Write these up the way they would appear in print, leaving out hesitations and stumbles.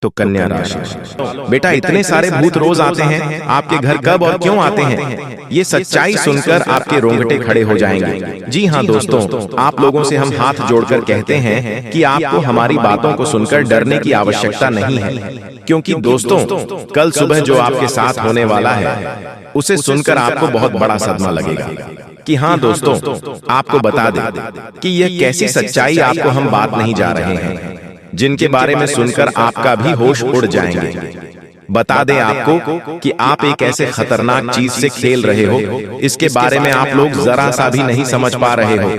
तो कन्या राशि, बेटा इतने सारे भूत रोज आते हैं, आपके घर कब और क्यों आते हैं? ये सच्चाई सुनकर आपके रोंगटे खड़े हो जाएंगे। जी हाँ दोस्तों, आप लोगों से हम हाथ जोड़कर कहते हैं कि आपको हमारी बातों को सुनकर डरने की आवश्यकता नहीं है, क्योंकि दोस्तों कल सुबह जो आपके साथ होने वाला है उसे सुनकर आपको बहुत बड़ा सदमा लगेगा। कि हाँ दोस्तों, आपको बता दें कि यह कैसी सच्चाई आपको हम बात नहीं जा रहे हैं, जिनके बारे में सुनकर आपका भी होश उड़ जाएंगे। बता दें आपको कि आप एक ऐसे खतरनाक चीज से खेल रहे हो, इसके बारे में आप लोग जरा सा भी नहीं समझ पा रहे हो।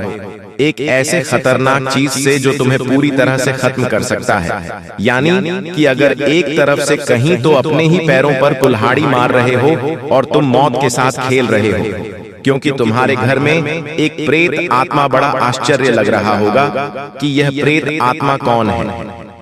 एक ऐसे खतरनाक चीज से जो तुम्हें पूरी तरह से खत्म कर सकता है। यानी कि अगर एक तरफ से कहीं तो अपने ही पैरों पर कुल्हाड़ी मार रहे हो और तुम मौत के साथ खेल रहे हो, क्योंकि तुम्हारे घर में एक प्रेत आत्मा बड़ा आश्चर्य लग रहा होगा कि यह प्रेत आत्मा कौन है,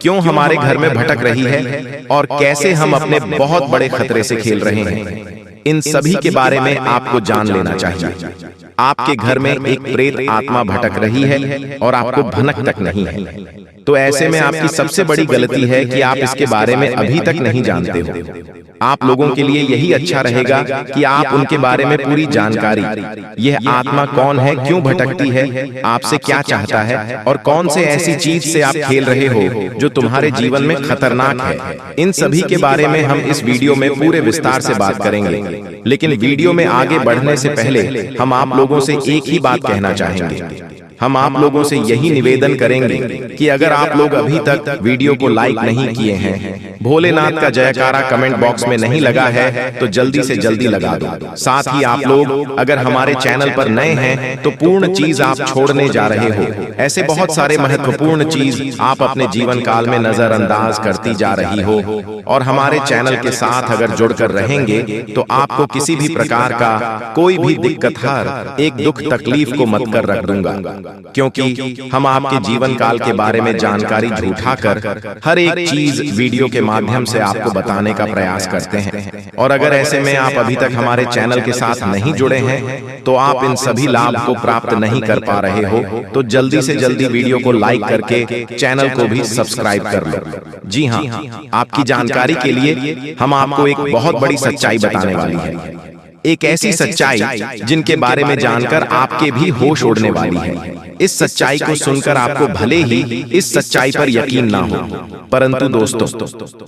क्यों हमारे घर में भटक रही है और कैसे हम अपने बहुत बड़े खतरे से खेल रहे हैं। इन सभी के बारे में आपको जान लेना चाहिए। आपके घर में एक प्रेत आत्मा भटक रही है और आपको भनक तक नहीं है। तो ऐसे में आपकी सबसे बड़ी गलती है कि आप इसके बारे में अभी तक नहीं जानते हो। आप लोगों के लिए यही अच्छा रहेगा कि आप उनके बारे में पूरी जानकारी, यह आत्मा कौन है, क्यों भटकती है, आपसे क्या चाहता है और कौन से ऐसी चीज से आप खेल रहे हो जो तुम्हारे जीवन में खतरनाक है, इन सभी के बारे में हम इस वीडियो में पूरे विस्तार से बात करेंगे। लेकिन वीडियो में आगे बढ़ने से पहले हम आप लोगों से एक ही बात कहना चाहेंगे। हम आप लोगों से यही निवेदन करेंगे कि अगर आप लोग अभी तक वीडियो को लाइक नहीं किए हैं, भोलेनाथ का जयकारा कमेंट बॉक्स में नहीं लगा है, तो जल्दी से जल्दी लगा दो। साथ ही आप लोग अगर हमारे चैनल पर नए हैं तो पूर्ण चीज आप छोड़ने जा रहे हो। ऐसे बहुत सारे महत्वपूर्ण चीज आप अपने जीवन काल में नजरअंदाज करती जा रही हो, और हमारे चैनल के साथ अगर जुड़कर रहेंगे तो आपको किसी भी प्रकार का कोई भी दिक्कत, हर एक दुख तकलीफ को मत कर रख दूंगा, क्योंकि हम आपके जीवन काल के बारे में जानकारी झूठा कर हर एक चीज वीडियो के माध्यम से आपको बताने का प्रयास करते हैं। और अगर ऐसे में आप अभी तक हमारे चैनल के साथ नहीं जुड़े हैं तो आप इन सभी लाभ को प्राप्त नहीं कर पा रहे हो, तो जल्दी से जल्दी वीडियो को लाइक करके चैनल को भी सब्सक्राइब कर लो। जी हाँ, आपकी जानकारी के लिए हम आपको एक बहुत बड़ी सच्चाई बताने वाली है। एक ऐसी सच्चाई जिनके बारे में जानकर आपके भी होश उड़ने वाली है। इस सच्चाई को सुनकर आपको भले ही इस सच्चाई पर यकीन ना हो, परंतु दोस्तों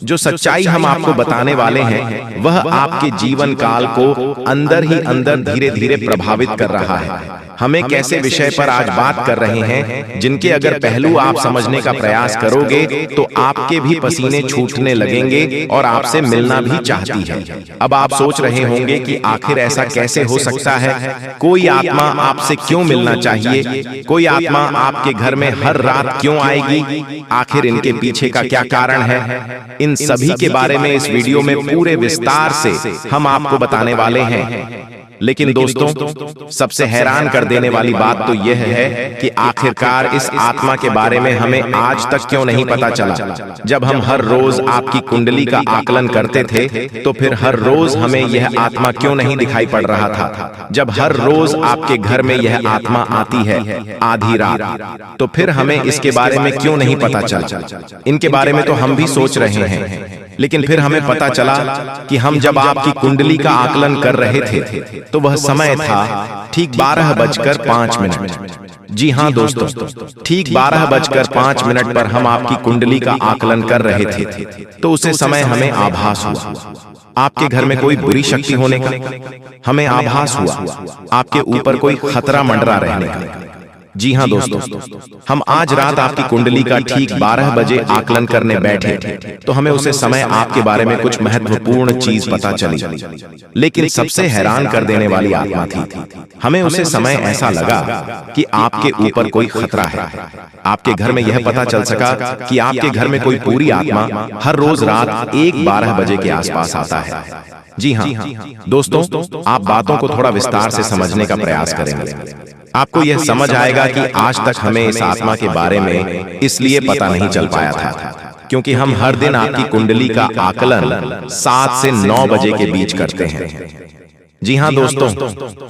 जो सच्चाई हम आपको बताने वाले हैं वह आपके जीवन काल को अंदर ही अंदर धीरे धीरे प्रभावित कर रहा है। हम एक ऐसे विषय पर आज बात कर रहे हैं जिनके अगर पहलू आप समझने का प्रयास करोगे तो आपके भी पसीने छूटने लगेंगे और आपसे मिलना भी चाहती है। अब आप सोच रहे होंगे कि आखिर ऐसा कैसे हो सकता है, कोई आत्मा आपसे क्यों मिलना चाहिए, कोई आत्मा आपके घर में हर रात क्यों आएगी, आखिर इनके पीछे का क्या कारण है। इन सभी के बारे में इस वीडियो में पूरे विस्तार से हम आपको बताने वाले हैं। लेकिन दोस्तों सबसे हैरान कर देने वाली बात तो यह है कि आखिरकार इस आत्मा के बारे में हमें आज तक क्यों नहीं पता चला। जब हम हर रोज आपकी कुंडली का आकलन करते थे तो फिर हर रोज हमें यह आत्मा क्यों नहीं दिखाई पड़ रहा था। जब हर रोज आपके घर में यह आत्मा आती है आधी रात, तो फिर हमें इसके बारे में क्यों नहीं पता चला। इनके बारे में तो हम भी सोच रहे हैं, लेकिन फिर हमें पता चला कि हम जब आपकी कुंडली का आकलन कर रहे थे तो वह समय था ठीक 12:05। जी हाँ दोस्तों, ठीक 12:05 पर हम आपकी कुंडली का आकलन कर रहे थे, तो उसे समय हमें आभास हुआ आपके घर में कोई बुरी शक्ति होने का। हमें आभास हुआ आपके ऊपर कोई खतरा मंडरा रहने का। जी हाँ दोस्तों, हम आज रात आपकी कुंडली का ठीक 12 बजे आकलन करने बैठे तो हमें उसे समय आपके बारे में कुछ महत्वपूर्ण चीज पता चली, लेकिन सबसे हैरान कर देने वाली आत्मा थी। हमें उसे समय ऐसा लगा कि आपके ऊपर कोई खतरा है। आपके घर में यह पता चल सका कि आपके घर में कोई पूरी आत्मा हर रोज रात 1:12 बजे के आसपास आता है। जी हाँ दोस्तों, आप बातों को थोड़ा विस्तार से समझने का प्रयास करेंगे। आपको यह समझ आएगा कि आज तक हमें इस आत्मा के बारे में इसलिए पता नहीं चल पाया था क्योंकि हम हर दिन आपकी कुंडली का आकलन 7 से 9 बजे के बीच करते हैं। जी हाँ दोस्तों,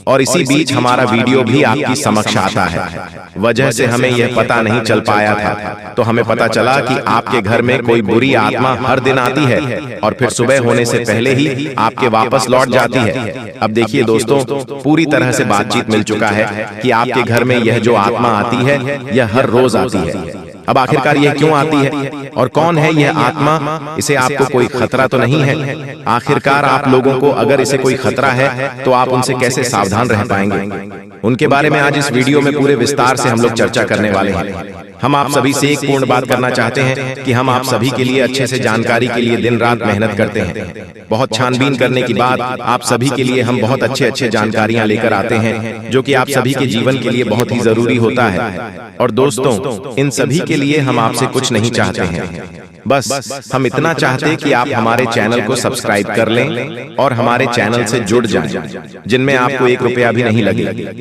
और इसी बीच हमारा वीडियो भी आपकी समक्ष आता है। वजह से हमें यह पता नहीं चल पाया था, तो हमें पता चला कि आपके घर में कोई बुरी आत्मा हर दिन आती है और फिर सुबह होने से पहले ही आपके वापस लौट जाती है। अब देखिए दोस्तों, पूरी तरह से बातचीत मिल चुका है कि आपके घर में यह जो आत्मा आती है यह हर रोज आती है। अब आखिरकार यह क्यों आती है और कौन है यह आत्मा? इसे आपको कोई खतरा तो नहीं है? आखिरकार आप लोगों को अगर इसे कोई खतरा है तो आप उनसे कैसे सावधान रह पाएंगे? उनके बारे में आज इस वीडियो में पूरे विस्तार से हम लोग चर्चा करने वाले हैं। हम आप सभी से एक पूर्ण बात करना चाहते हैं कि हम आप सभी के लिए अच्छे से जानकारी के लिए दिन रात मेहनत करते हैं। बहुत छानबीन करने के बाद आप सभी के लिए हम बहुत अच्छे जानकारियां लेकर आते हैं, जो कि आप सभी के जीवन के लिए बहुत ही जरूरी होता है। और दोस्तों, इन सभी के लिए हम आपसे कुछ नहीं चाहते हैं, बस हम इतना चाहते हैं कि आप हमारे चैनल को सब्सक्राइब कर लें और हमारे चैनल से जुड़ जाएं, जिनमें आपको 1 रुपया भी नहीं लगेगा।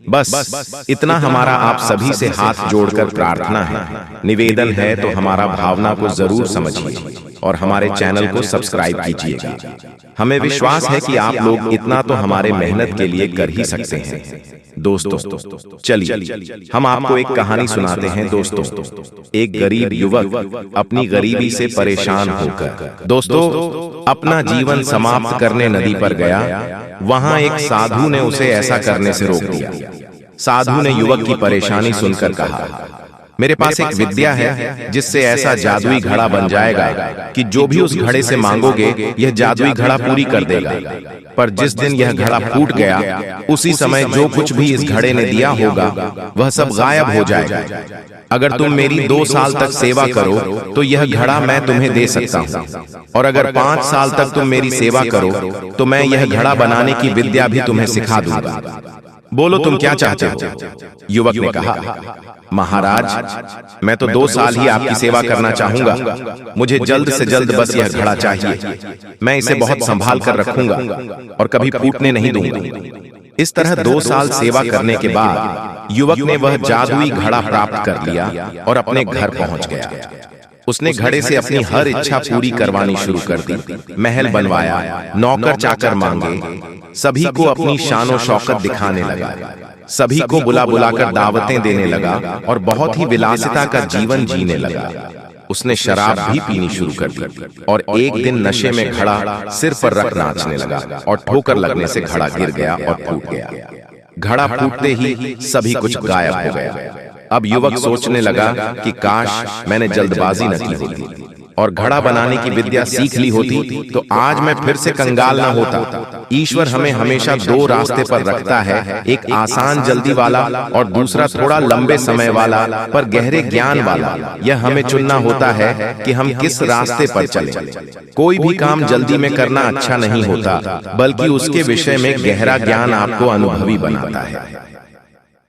बस इतना हमारा आप सभी से हाथ जोड़कर प्रार्थना है, निवेदन है, तो हमारा भावना को जरूर समझिए और हमारे चैनल को सब्सक्राइब कीजिएगा। हमें विश्वास है कि आप लोग इतना तो हमारे मेहनत के लिए कर ही सकते हैं। दोस्तों चलिए हम आपको एक कहानी सुनाते हैं। दोस्तों, एक गरीब युवक अपनी गरीबी से परेशान होकर दोस्तों अपना जीवन समाप्त करने नदी पर गया। वहां एक साधु ने उसे ऐसा करने से रोक दिया। साधु ने युवक की परेशानी सुनकर कहा, मेरे पास एक विद्या है जिससे ऐसा जादुई घड़ा बन जाएगा कि जो भी उस घड़े से मांगोगे यह जादुई घड़ा पूरी कर देगा। पर जिस दिन यह घड़ा फूट गया, उसी समय जो कुछ भी इस घड़े ने दिया होगा वह सब गायब हो जाएगा। अगर तुम मेरी 2 साल तक सेवा करो तो यह घड़ा मैं तुम्हें दे सकता हूँ, और अगर 5 साल तक तुम मेरी सेवा करो तो मैं यह घड़ा बनाने की विद्या भी तुम्हें सिखा दूंगा। बोलो तुम क्या चाहते हो? युवक ने कहा, महाराज मैं तो 2 साल ही आपकी सेवा करना चाहूंगा। मुझे जल्द से जल्द बस यह घड़ा चाहिए। मैं इसे बहुत संभाल कर रखूंगा और कभी फूटने नहीं दूंगा। इस तरह 2 साल सेवा करने के बाद युवक ने वह जादुई घड़ा प्राप्त कर लिया और अपने घर पहुंच गया। उसने घड़े से अपनी हर इच्छा पूरी करवानी शुरू कर दी। महल बनवाया, नौकर चाकर मांगे, सभी को अपनी शानो शौकत दिखाने लगा, सभी को बुला बुलाकर दावतें देने लगा और बहुत ही विलासिता का जीवन जीने लगा। उसने शराब भी पीनी शुरू कर दी और एक दिन नशे में घड़ा सिर पर रख नाचने लगा और ठोकर लगने से घड़ा गिर गया और फूट गया। घड़ा फूटते ही सभी कुछ गायब हो गया। अब युवक सोचने लगा कि काश मैंने जल्दबाजी न की होती और घड़ा बनाने की विद्या सीख ली होती तो आज मैं फिर से कंगाल न होता। ईश्वर हमें हमेशा 2 रास्ते पर रखता है, एक आसान जल्दी वाला और दूसरा थोड़ा लंबे समय वाला पर गहरे ज्ञान वाला। यह हमें चुनना होता है कि हम किस रास्ते पर चलें। कोई भी काम जल्दी में करना अच्छा नहीं होता, बल्कि उसके विषय में गहरा ज्ञान आपको अनुभवी बनाता है।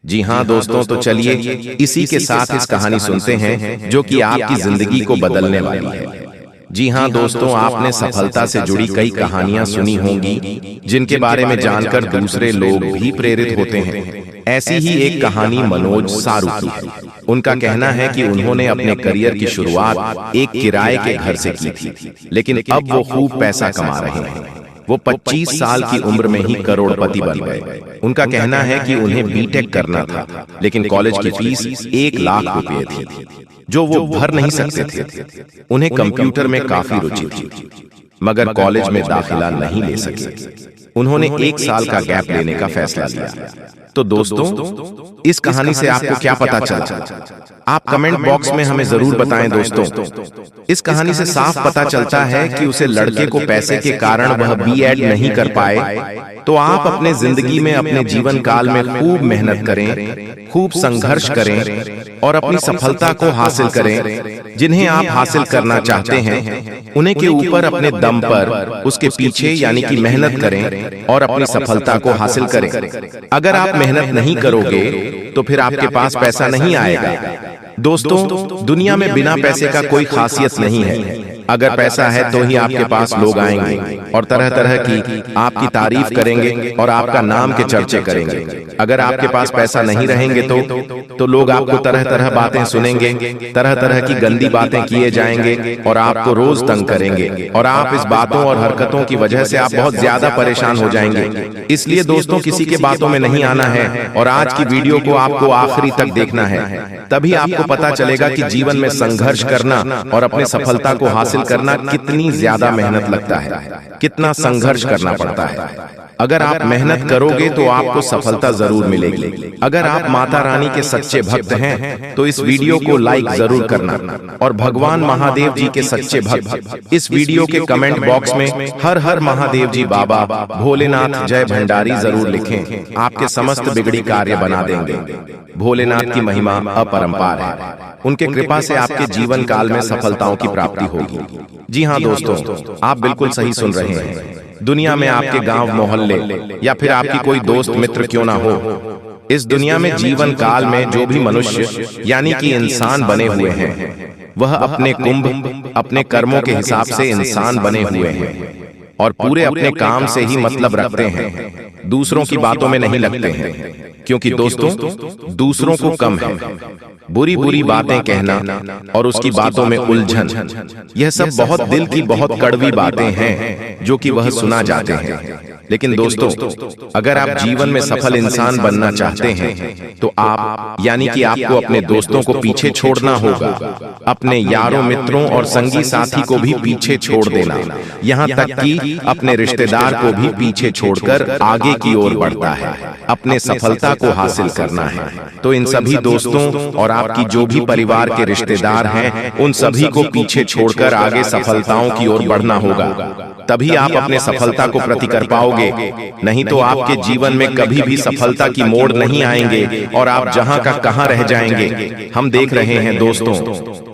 जी हाँ दोस्तों, तो चलिए इसी के साथ इस कहानी सुनते हैं जो कि आपकी जिंदगी को बदलने वाली है। जी हाँ दोस्तों, आपने सफलता से जुड़ी कई कहानियां सुनी होंगी जिनके बारे में जानकर दूसरे लोग भी प्रेरित होते हैं। ऐसी ही एक कहानी मनोज सारू की है। उनका कहना है कि उन्होंने अपने करियर की शुरुआत एक किराए के घर से की थी, लेकिन अब वो खूब पैसा कमा रहे हैं। वो 25 साल की उम्र में ही करोड़पति बन गए। उनका कहना है कि उन्हें बीटेक करना था, लेकिन कॉलेज की फीस 1 लाख रुपए थी, जो वो भर नहीं सकते थे। उन्हें कंप्यूटर में काफी रुचि थी, मगर कॉलेज में दाखिला नहीं ले सके। उन्होंने 1 साल का गैप लेने का फैसला लिया। तो दोस्तों, इस कहानी से आपको क्या पता चला? आप कमेंट बॉक्स में हमें जरूर बताएं। दोस्तों, इस कहानी से साफ पता चलता है कि उसे लड़के को पैसे के कारण वह बीएड नहीं कर पाए। तो आप अपने जिंदगी में अपने जीवन काल में खूब मेहनत करें, खूब संघर्ष करें और अपनी सफलता को हासिल करें। जिन्हें आप हासिल करना चाहते हैं उन्हें के ऊपर अपने दम पर उसके पीछे यानी कि मेहनत करें और अपनी सफलता को हासिल करें। अगर आप मेहनत नहीं करोगे तो फिर आपके पास पैसा नहीं आएगा। दोस्तों, दुनिया में बिना पैसे का कोई खासियत नहीं है। अगर पैसा है तो ही आपके पास लोग आएंगे और तरह तरह की आपकी तारीफ करेंगे और आपका नाम के चर्चे करेंगे। अगर आपके पास पैसा नहीं रहेंगे तो लोग आपको तरह तरह बातें सुनेंगे, तरह तरह की गंदी बातें किए जाएंगे और आपको रोज तंग करेंगे और आप इस बातों और हरकतों की वजह से आप बहुत ज्यादा परेशान हो जाएंगे। इसलिए दोस्तों, किसी के बातों में नहीं आना है और आज की वीडियो को आपको आखिरी तक देखना है। तभी आपको पता चलेगा कि जीवन में संघर्ष करना और अपने सफलता को हासिल करना कितनी ज्यादा मेहनत लगता है, कितना संघर्ष करना पड़ता है। अगर आप मेहनत करोगे तो आपको सफलता जरूर मिलेगी। अगर आप माता रानी के सच्चे भक्त हैं तो इस वीडियो को लाइक जरूर करना और भगवान महादेव जी के सच्चे भक्त इस वीडियो के कमेंट बॉक्स में हर हर महादेव जी बाबा भोलेनाथ जय भंडारी जरूर लिखें। आपके समस्त बिगड़ी कार्य बना देंगे। भोलेनाथ की महिमा अपरंपार है। उनके कृपा से आपके जीवन काल में सफलताओं की प्राप्ति होगी। जी हाँ दोस्तों, आप बिल्कुल सही सुन रहे हैं। दुनिया में आपके गांव मोहल्ले या फिर आपकी कोई दोस्त मित्र क्यों ना हो, इस दुनिया में जीवन काल में जो भी मनुष्य यानी कि इंसान बने हुए हैं, वह अपने कुंभ अपने कर्मों के हिसाब से इंसान बने हुए हैं और पूरे अपने काम से ही मतलब रखते हैं, दूसरों की बातों में नहीं लगते हैं। क्योंकि दोस्तों, दूसरों को कम है बुरी बुरी बातें कहना और उसकी बातों में उलझन, यह सब बहुत दिल की बहुत कड़वी बातें हैं जो कि वह सुना जाते हैं। लेकिन दोस्तों, अगर आप जीवन में सफल इंसान बनना चाहते हैं तो आप यानी कि आपको अपने दोस्तों को पीछे छोड़ना होगा, अपने यारों मित्रों और संगी साथी को भी पीछे छोड़ देना, यहाँ तक कि अपने रिश्तेदार को भी पीछे छोड़कर आगे की ओर बढ़ता है, अपने सफलता को हासिल करना है। तो इन सभी दोस्तों और आपकी जो भी परिवार के रिश्तेदार हैं, उन सभी को पीछे छोड़कर आगे सफलताओं की ओर बढ़ना होगा। तभी आप अपने सफलता को प्रति कर पाओगे, नहीं तो आपके जीवन में कभी भी सफलता की मोड़ नहीं आएंगे और आप जहां का कहां रह जाएंगे। हम देख रहे हैं दोस्तों,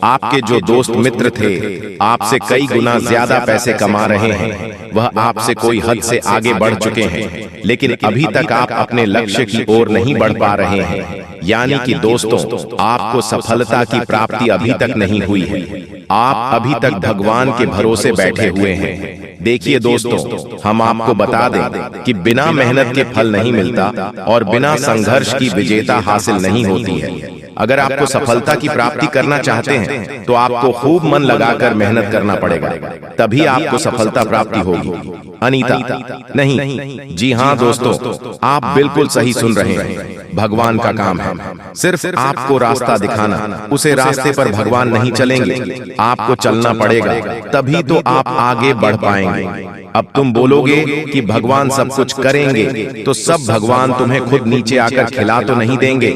आपके जो दोस्त मित्र थे आपसे कई गुना ज्यादा पैसे कमा रहे हैं, वह आपसे कोई हद से आगे बढ़ चुके हैं, लेकिन अभी तक आप अपने लक्ष्य की ओर नहीं बढ़ पा रहे हैं। यानी कि दोस्तों, आपको सफलता की प्राप्ति अभी तक नहीं हुई है। आप अभी तक भगवान के भरोसे बैठे हुए हैं। देखिए दोस्तों, हम आपको बता दें कि बिना मेहनत के फल नहीं मिलता और बिना संघर्ष की विजेता हासिल नहीं होती है। अगर आपको सफलता की प्राप्ति करना चाहते हैं तो आपको खूब मन लगाकर मेहनत करना पड़ेगा, तभी आपको सफलता प्राप्ति होगी। अनीता नहीं, जी हाँ दोस्तों, आप बिल्कुल सही सुन रहे हैं। भगवान का काम है सिर्फ आपको रास्ता दिखाना, उसे रास्ते पर भगवान नहीं चलेंगे, आपको चलना पड़ेगा, तभी तो आप आगे बढ़ पाएंगे। अब तुम बोलोगे कि भगवान सब कुछ करेंगे, तो सब भगवान तुम्हें खुद नीचे आकर खिला तो नहीं देंगे।